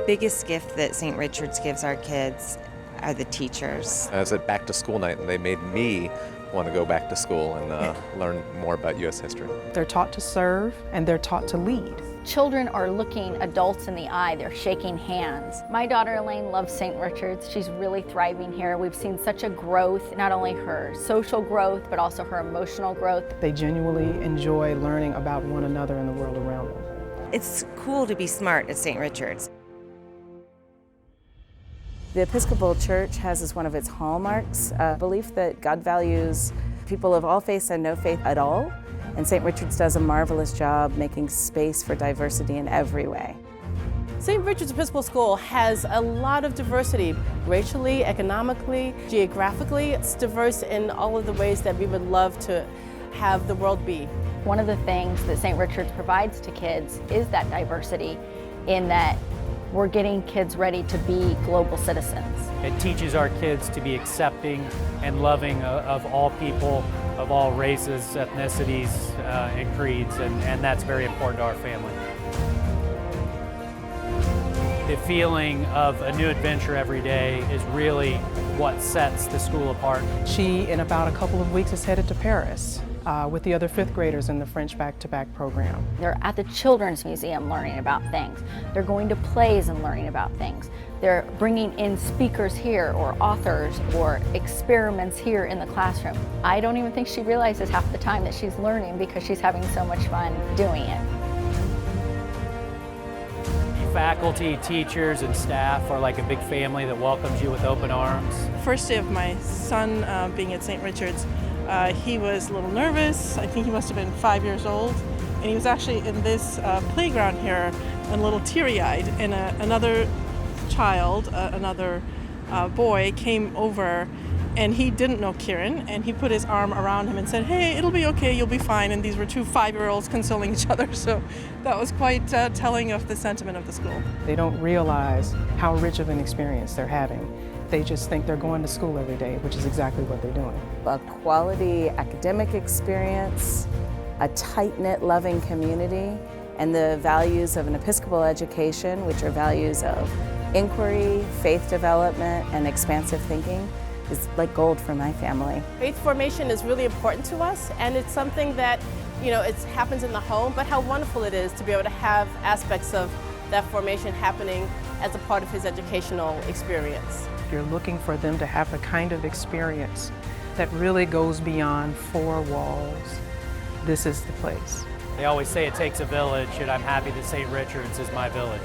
biggest gift that St. Richard's gives our kids are the teachers. I was at back to school night and they made me want to go back to school and learn more about U.S. history. They're taught to serve and they're taught to lead. Children are looking adults in the eye, they're shaking hands. My daughter Elaine loves St. Richard's. She's really thriving here. We've seen such a growth, not only her social growth, but also her emotional growth. They genuinely enjoy learning about one another and the world around them. It's cool to be smart at St. Richard's. The Episcopal Church has as one of its hallmarks a belief that God values people of all faiths and no faith at all, and St. Richard's does a marvelous job making space for diversity in every way. St. Richard's Episcopal School has a lot of diversity, racially, economically, geographically. It's diverse in all of the ways that we would love to have the world be. One of the things that St. Richard's provides to kids is that diversity, in that we're getting kids ready to be global citizens. It teaches our kids to be accepting and loving of all people, of all races, ethnicities, and creeds, and that's very important to our family. The feeling of a new adventure every day is really what sets the school apart. She, in about a couple of weeks, is headed to Paris with the other fifth graders in the French back-to-back program. They're at the Children's Museum learning about things. They're going to plays and learning about things. They're bringing in speakers here or authors or experiments here in the classroom. I don't even think she realizes half the time that she's learning because she's having so much fun doing it. Faculty, teachers, and staff are like a big family that welcomes you with open arms. First day of my son being at St. Richard's, he was a little nervous. I think he must have been 5 years old. And he was actually in this playground here, a little teary-eyed. And another child, another boy came over, and he didn't know Kieran, and he put his arm around him and said, "Hey, it'll be okay, you'll be fine." And these were two 5-year-olds consoling each other, so that was quite telling of the sentiment of the school. They don't realize how rich of an experience they're having. They just think they're going to school every day, which is exactly what they're doing. A quality academic experience, a tight-knit, loving community, and the values of an Episcopal education, which are values of inquiry, faith development, and expansive thinking, is like gold for my family. Faith formation is really important to us, and it's something that, it happens in the home, but how wonderful it is to be able to have aspects of that formation happening as a part of his educational experience. If you're looking for them to have the kind of experience that really goes beyond four walls, this is the place. They always say it takes a village, and I'm happy that St. Richard's is my village.